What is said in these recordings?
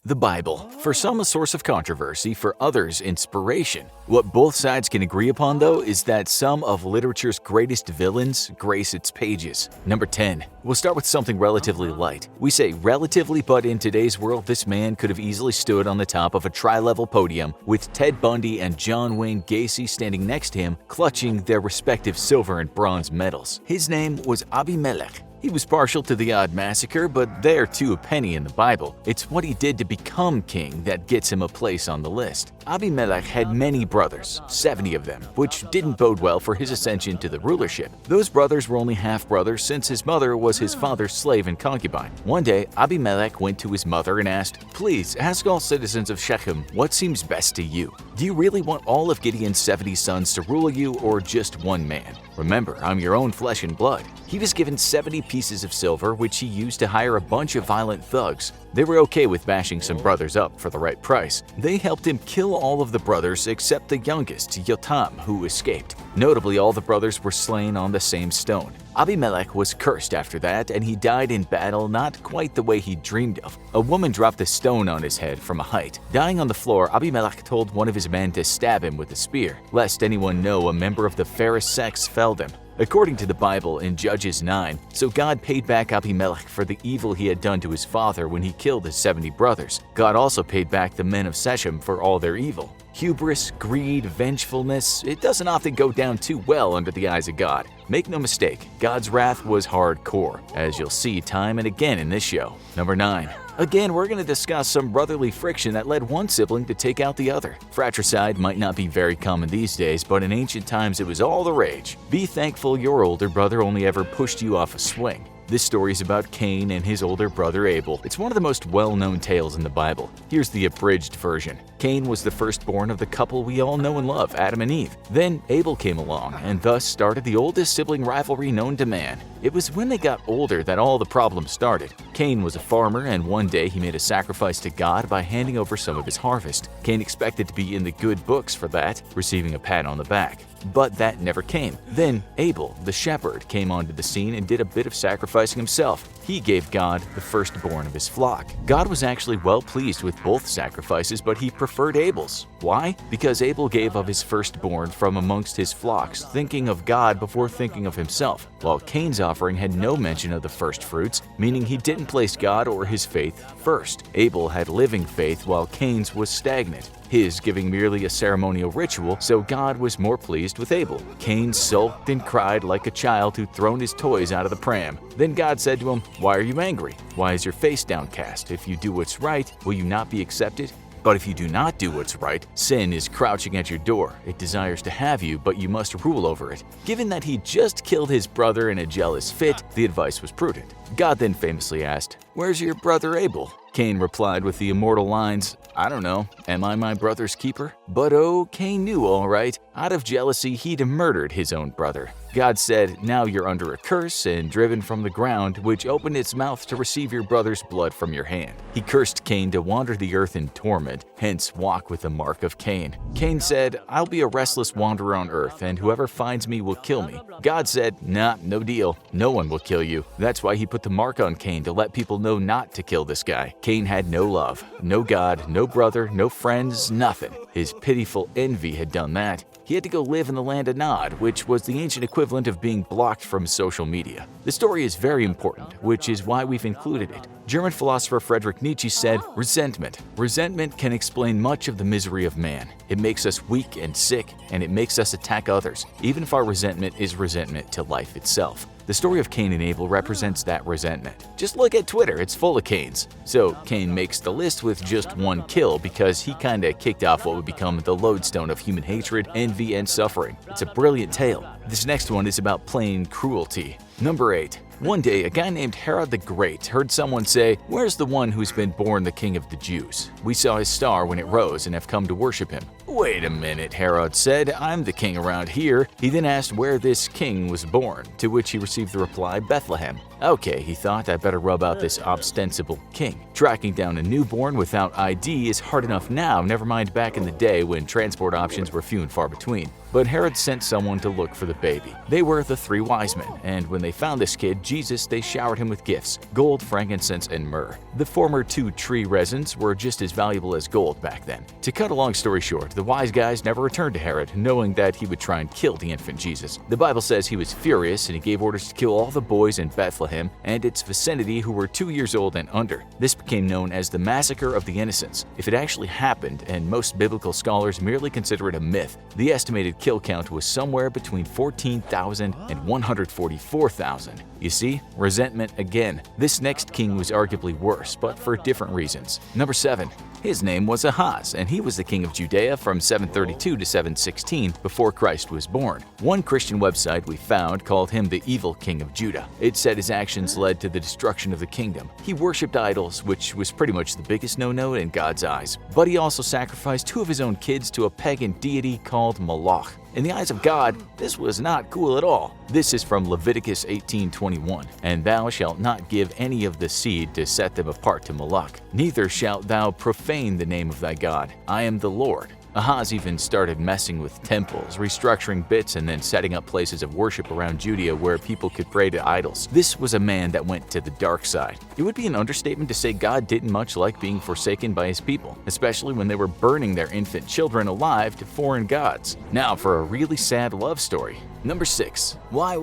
The Bible, for some a source of controversy, for others inspiration. What both sides can agree upon, though, is that some of literature's greatest villains grace its pages. Number 10. We'll start with something relatively light. We say relatively, but in today's world, this man could have easily stood on the top of a tri-level podium with Ted Bundy and John Wayne Gacy standing next to him, clutching their respective silver and bronze medals. His name was Abimelech. He was partial to the odd massacre, but they're too a penny in the Bible. It's what he did to become king that gets him a place on the list. Abimelech had many brothers, 70 of them, which didn't bode well for his ascension to the rulership. Those brothers were only half-brothers since his mother was his father's slave and concubine. One day, Abimelech went to his mother and asked, "Please, ask all citizens of Shechem what seems best to you. Do you really want all of Gideon's 70 sons to rule you or just one man? Remember, I'm your own flesh and blood." He was given 70 pieces of silver, which he used to hire a bunch of violent thugs. They were okay with bashing some brothers up for the right price. They helped him kill all of the brothers except the youngest, Yotam, who escaped. Notably, all the brothers were slain on the same stone. Abimelech was cursed after that, and he died in battle not quite the way he dreamed of. A woman dropped a stone on his head from a height. Dying on the floor, Abimelech told one of his men to stab him with a spear, lest anyone know a member of the fairest sex felled him. According to the Bible in Judges 9, so God paid back Abimelech for the evil he had done to his father when he killed his 70 brothers. God also paid back the men of Shechem for all their evil. Hubris, greed, vengefulness, it doesn't often go down too well under the eyes of God. Make no mistake, God's wrath was hardcore, as you'll see time and again in this show. Number 9. Again, we're going to discuss some brotherly friction that led one sibling to take out the other. Fratricide might not be very common these days, but in ancient times it was all the rage. Be thankful your older brother only ever pushed you off a swing. This story is about Cain and his older brother Abel. It's one of the most well-known tales in the Bible. Here's the abridged version. Cain was the firstborn of the couple we all know and love, Adam and Eve. Then Abel came along, and thus started the oldest sibling rivalry known to man. It was when they got older that all the problems started. Cain was a farmer, and one day he made a sacrifice to God by handing over some of his harvest. Cain expected to be in the good books for that, receiving a pat on the back. But that never came. Then Abel, the shepherd, came onto the scene and did a bit of sacrificing himself. He gave God the firstborn of his flock. God was actually well pleased with both sacrifices, but he preferred Abel's. Why? Because Abel gave of his firstborn from amongst his flocks, thinking of God before thinking of himself, while Cain's offering had no mention of the first fruits, meaning he didn't place God or his faith first. Abel had living faith while Cain's was stagnant, his giving merely a ceremonial ritual, so God was more pleased with Abel. Cain sulked and cried like a child who'd thrown his toys out of the pram. Then God said to him, "Why are you angry? Why is your face downcast? If you do what's right, will you not be accepted? But if you do not do what's right, sin is crouching at your door. It desires to have you, but you must rule over it." Given that he just killed his brother in a jealous fit, the advice was prudent. God then famously asked, "Where's your brother Abel?" Cain replied with the immortal lines, "I don't know. Am I my brother's keeper?" But oh, Cain knew all right. Out of jealousy, he'd murdered his own brother. God said, "Now you're under a curse and driven from the ground, which opened its mouth to receive your brother's blood from your hand." He cursed Cain to wander the earth in torment, hence walk with the mark of Cain. Cain said, "I'll be a restless wanderer on earth, and whoever finds me will kill me." God said, "Nah, no deal. No one will kill you." That's why he put the mark on Cain to let people know not to kill this guy. Cain had no love, no God, no brother, no friends, nothing. His pitiful envy had done that. He had to go live in the land of Nod, which was the ancient equivalent of being blocked from social media. The story is very important, which is why we've included it. German philosopher Friedrich Nietzsche said, "Resentment. Resentment can explain much of the misery of man. It makes us weak and sick, and it makes us attack others, even if our resentment is resentment to life itself." The story of Cain and Abel represents that resentment. Just look at Twitter, it's full of Cains. So Cain makes the list with just one kill because he kinda kicked off what would become the lodestone of human hatred, envy, and suffering. It's a brilliant tale. This next one is about plain cruelty. Number 8. One day, a guy named Herod the Great heard someone say, "Where's the one who's been born the king of the Jews? We saw his star when it rose and have come to worship him." "Wait a minute," Herod said, "I'm the king around here." He then asked where this king was born, to which he received the reply, "Bethlehem." Okay, he thought, I better rub out this ostensible king. Tracking down a newborn without ID is hard enough now, never mind back in the day when transport options were few and far between. But Herod sent someone to look for the baby. They were the 3 wise men, and when they found this kid, Jesus, they showered him with gifts: gold, frankincense, and myrrh. The former 2 tree resins were just as valuable as gold back then. To cut a long story short, the wise guys never returned to Herod, knowing that he would try and kill the infant Jesus. The Bible says he was furious and he gave orders to kill all the boys in Bethlehem and its vicinity who were 2 years old and under. This became known as the Massacre of the Innocents. If it actually happened, and most biblical scholars merely consider it a myth, the estimated kill count was somewhere between 14,000 and 144,000. You see, resentment again. This next king was arguably worse, but for different reasons. Number 7. His name was Ahaz, and he was the king of Judea from 732 to 716 before Christ was born. One Christian website we found called him the evil king of Judah. It said his actions led to the destruction of the kingdom. He worshipped idols, which was pretty much the biggest no-no in God's eyes. But he also sacrificed 2 of his own kids to a pagan deity called Moloch. In the eyes of God, this was not cool at all. This is from Leviticus 18:21, "And thou shalt not give any of the seed to set them apart to Moloch, neither shalt thou profane the name of thy God. I am the Lord." Ahaz even started messing with temples, restructuring bits, and then setting up places of worship around Judea where people could pray to idols. This was a man that went to the dark side. It would be an understatement to say God didn't much like being forsaken by his people, especially when they were burning their infant children alive to foreign gods. Now for a really sad love story. Number 6. Why,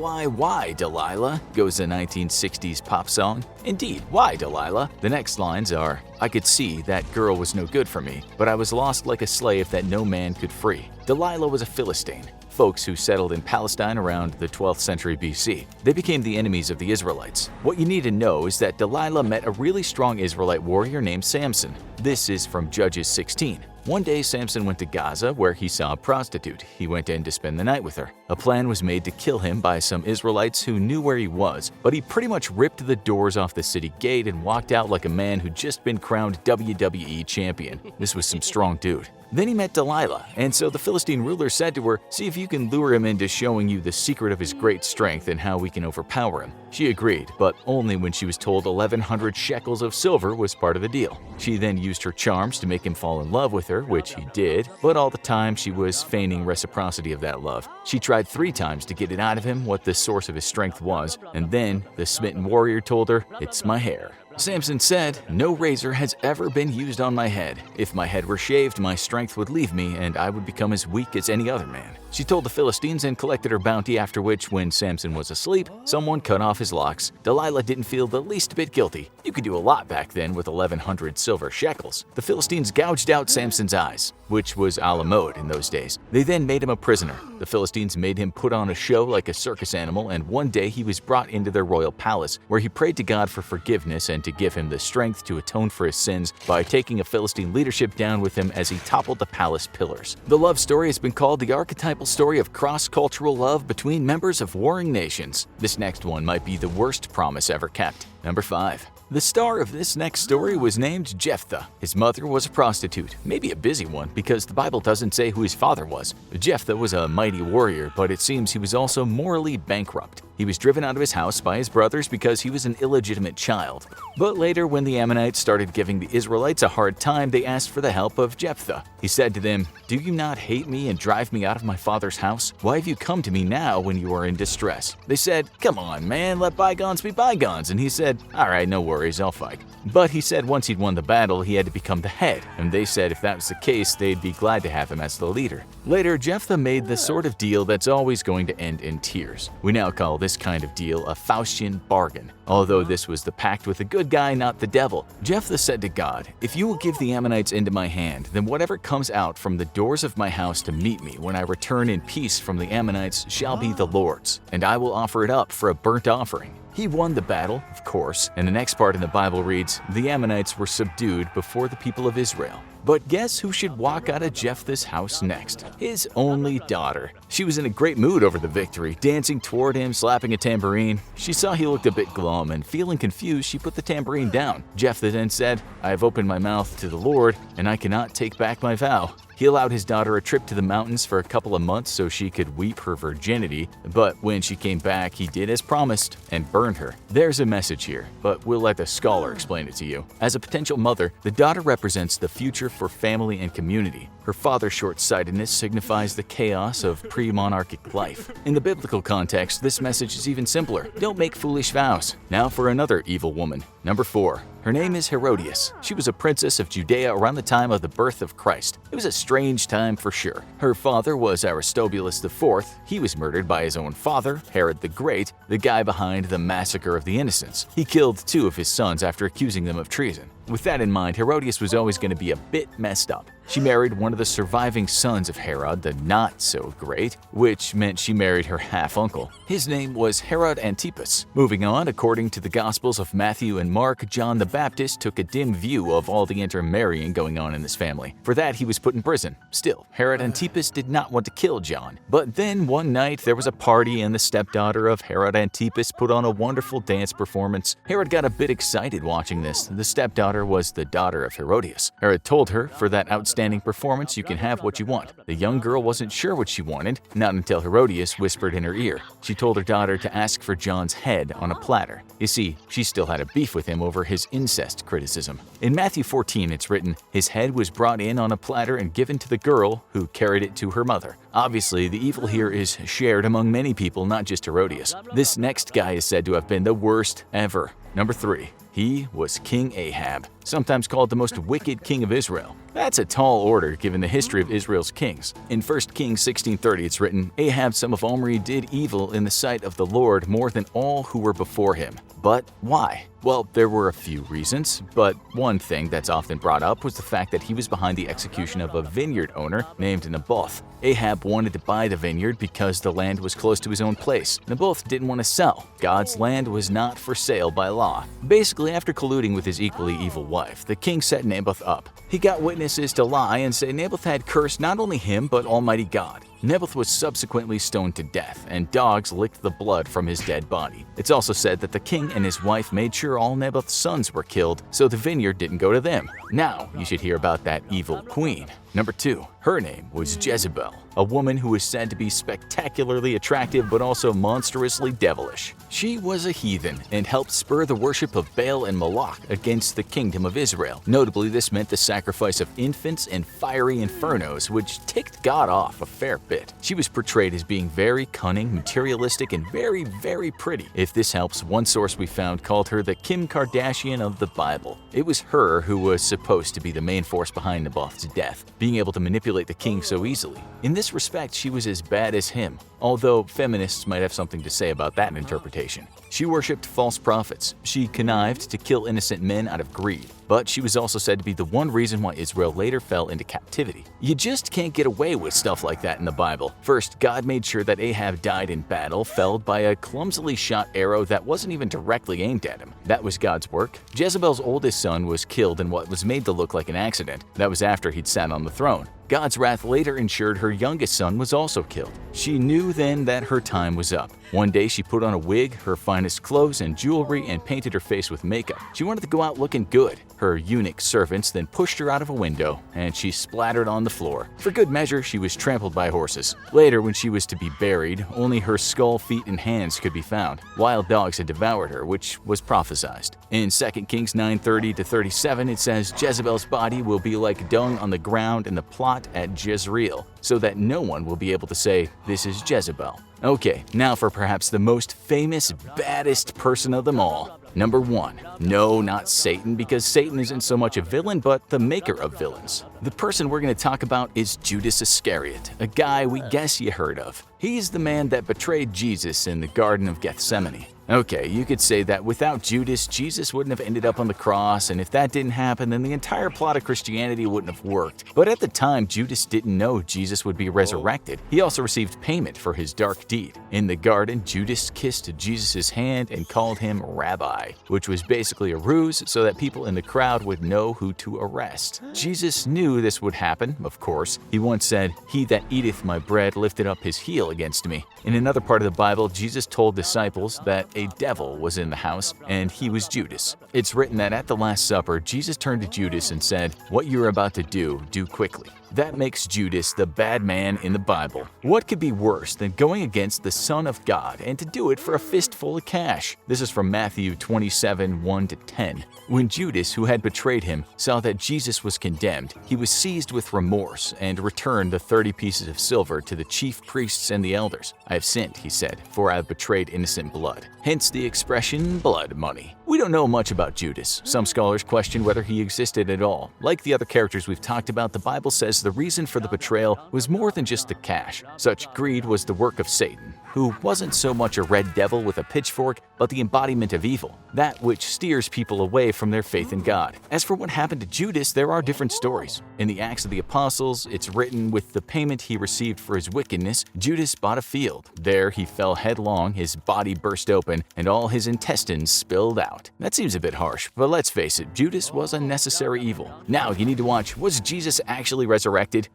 Delilah? Goes a 1960s pop song. Indeed, why, Delilah? The next lines are, "I could see that girl was no good for me, but I was lost like a slave that no man could free." Delilah was a Philistine, folks who settled in Palestine around the 12th century BC. They became the enemies of the Israelites. What you need to know is that Delilah met a really strong Israelite warrior named Samson. This is from Judges 16. One day, Samson went to Gaza, where he saw a prostitute. He went in to spend the night with her. A plan was made to kill him by some Israelites who knew where he was, but he pretty much ripped the doors off the city gate and walked out like a man who'd just been crowned WWE champion. This was some strong dude. Then he met Delilah, and so the Philistine ruler said to her, "See if you can lure him into showing you the secret of his great strength and how we can overpower him." She agreed, but only when she was told 1,100 shekels of silver was part of the deal. She then used her charms to make him fall in love with her, which he did, but all the time she was feigning reciprocity of that love. She tried 3 times to get it out of him what the source of his strength was, and then the smitten warrior told her, "It's my hair." Samson said, "No razor has ever been used on my head. If my head were shaved, my strength would leave me and I would become as weak as any other man." She told the Philistines and collected her bounty, after which, when Samson was asleep, someone cut off his locks. Delilah didn't feel the least bit guilty. You could do a lot back then with 1,100 silver shekels. The Philistines gouged out Samson's eyes, which was a la mode in those days. They then made him a prisoner. The Philistines made him put on a show like a circus animal, and one day he was brought into their royal palace, where he prayed to God for forgiveness and to give him the strength to atone for his sins by taking a Philistine leadership down with him as he toppled the palace pillars. The love story has been called the archetypal story of cross-cultural love between members of warring nations. This next one might be the worst promise ever kept. Number 5. The star of this next story was named Jephthah. His mother was a prostitute, maybe a busy one because the Bible doesn't say who his father was. Jephthah was a mighty warrior, but it seems he was also morally bankrupt. He was driven out of his house by his brothers because he was an illegitimate child. But later, when the Ammonites started giving the Israelites a hard time, they asked for the help of Jephthah. He said to them, "Do you not hate me and drive me out of my father's house? Why have you come to me now when you are in distress?" They said, "Come on, man, let bygones be bygones." And he said, "All right, no worries, I'll fight." But he said once he'd won the battle, he had to become the head, and they said if that was the case, they'd be glad to have him as the leader. Later, Jephthah made the sort of deal that's always going to end in tears. We now call this kind of deal a Faustian bargain. Although this was the pact with the good guy, not the devil, Jephthah said to God, "If you will give the Ammonites into my hand, then whatever comes out from the doors of my house to meet me when I return in peace from the Ammonites shall be the Lord's, and I will offer it up for a burnt offering." He won the battle, of course, and the next part in the Bible reads, "The Ammonites were subdued before the people of Israel." But guess who should walk out of Jephthah's house next? His only daughter. She was in a great mood over the victory, dancing toward him, slapping a tambourine. She saw he looked a bit glum, and feeling confused, she put the tambourine down. Jephthah then said, "I have opened my mouth to the Lord, and I cannot take back my vow." He allowed his daughter a trip to the mountains for a couple of months so she could weep her virginity, but when she came back, he did as promised and burned her. There's a message here, but we'll let the scholar explain it to you. As a potential mother, the daughter represents the future for family and community. Her father's short-sightedness signifies the chaos of pre-monarchic life. In the biblical context, this message is even simpler. Don't make foolish vows. Now for another evil woman. Number 4. Her name is Herodias. She was a princess of Judea around the time of the birth of Christ. It was a strange time for sure. Her father was Aristobulus IV. He was murdered by his own father, Herod the Great, the guy behind the massacre of the innocents. He killed 2 of his sons after accusing them of treason. With that in mind, Herodias was always going to be a bit messed up. She married one of the surviving sons of Herod, the not-so-great, which meant she married her half-uncle. His name was Herod Antipas. Moving on, according to the Gospels of Matthew and Mark, John the Baptist took a dim view of all the intermarrying going on in this family. For that, he was put in prison. Still, Herod Antipas did not want to kill John. But then one night, there was a party and the stepdaughter of Herod Antipas put on a wonderful dance performance. Herod got a bit excited watching this. The stepdaughter was the daughter of Herodias. Herod told her, "For that outstanding performance, you can have what you want." The young girl wasn't sure what she wanted, not until Herodias whispered in her ear. She told her daughter to ask for John's head on a platter. You see, she still had a beef with him over his incest criticism. In Matthew 14, it's written, "His head was brought in on a platter and given to the girl, who carried it to her mother." Obviously, the evil here is shared among many people, not just Herodias. This next guy is said to have been the worst ever. Number 3. He was King Ahab, sometimes called the most wicked king of Israel. That's a tall order given the history of Israel's kings. In 1 Kings 16:30 it's written, "Ahab son of Omri did evil in the sight of the Lord more than all who were before him." But why? Well, there were a few reasons, but one thing that's often brought up was the fact that he was behind the execution of a vineyard owner named Naboth. Ahab wanted to buy the vineyard because the land was close to his own place. Naboth didn't want to sell. God's land was not for sale by law. Basically, after colluding with his equally evil wife, the king set Naboth up. He got witnesses to lie and say Naboth had cursed not only him but Almighty God. Naboth was subsequently stoned to death, and dogs licked the blood from his dead body. It's also said that the king and his wife made sure all Naboth's sons were killed, so the vineyard didn't go to them. Now, you should hear about that evil queen. Number 2. Her name was Jezebel, a woman who was said to be spectacularly attractive but also monstrously devilish. She was a heathen and helped spur the worship of Baal and Moloch against the kingdom of Israel. Notably, this meant the sacrifice of infants and fiery infernos, which ticked God off a fair bit. She was portrayed as being very cunning, materialistic, and very, very pretty. If this helps, one source we found called her the Kim Kardashian of the Bible. It was her who was supposed to be the main force behind Naboth's death, being able to manipulate the king so easily. In this respect, she was as bad as him, although feminists might have something to say about that interpretation. She worshipped false prophets. She connived to kill innocent men out of greed. But she was also said to be the one reason why Israel later fell into captivity. You just can't get away with stuff like that in the Bible. First, God made sure that Ahab died in battle, felled by a clumsily shot arrow that wasn't even directly aimed at him. That was God's work. Jezebel's oldest son was killed in what was made to look like an accident. That was after he'd sat on the throne. God's wrath later ensured her youngest son was also killed. She knew then that her time was up. One day she put on a wig, her finest clothes and jewelry, and painted her face with makeup. She wanted to go out looking good. Her eunuch servants then pushed her out of a window, and she splattered on the floor. For good measure, she was trampled by horses. Later, when she was to be buried, only her skull, feet, and hands could be found. Wild dogs had devoured her, which was prophesied. In 2 Kings 9:30-37, it says, "Jezebel's body will be like dung on the ground in the plot at Jezreel, so that no one will be able to say, 'This is Jezebel.'" Okay, now for perhaps the most famous, baddest person of them all. Number 1. No, not Satan, because Satan isn't so much a villain, but the maker of villains. The person we're going to talk about is Judas Iscariot, a guy we guess you heard of. He's the man that betrayed Jesus in the Garden of Gethsemane. Okay, you could say that without Judas, Jesus wouldn't have ended up on the cross, and if that didn't happen, then the entire plot of Christianity wouldn't have worked. But at the time, Judas didn't know Jesus would be resurrected. He also received payment for his dark deed. In the garden, Judas kissed Jesus' hand and called him Rabbi, which was basically a ruse so that people in the crowd would know who to arrest. Jesus knew this would happen, of course. He once said, "He that eateth my bread lifted up his heel against me." In another part of the Bible, Jesus told disciples that a devil was in the house, and he was Judas. It's written that at the Last Supper, Jesus turned to Judas and said, "What you're about to do quickly." That makes Judas the bad man in the Bible. What could be worse than going against the Son of God and to do it for a fistful of cash? This is from Matthew 27, 1-10. When Judas, who had betrayed him, saw that Jesus was condemned, he was seized with remorse and returned the 30 pieces of silver to the chief priests and the elders. "I have sinned," he said, "for I have betrayed innocent blood." Hence the expression blood money. We don't know much about Judas. Some scholars question whether he existed at all. Like the other characters we've talked about, the Bible says the reason for the betrayal was more than just the cash. Such greed was the work of Satan, who wasn't so much a red devil with a pitchfork, but the embodiment of evil, that which steers people away from their faith in God. As for what happened to Judas, there are different stories. In the Acts of the Apostles, it's written, with the payment he received for his wickedness, Judas bought a field. There he fell headlong, his body burst open, and all his intestines spilled out. That seems a bit harsh, but let's face it, Judas was a necessary evil. Now you need to watch, was Jesus actually resurrected?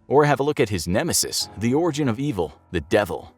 Or have a look at his nemesis, the origin of evil, the devil.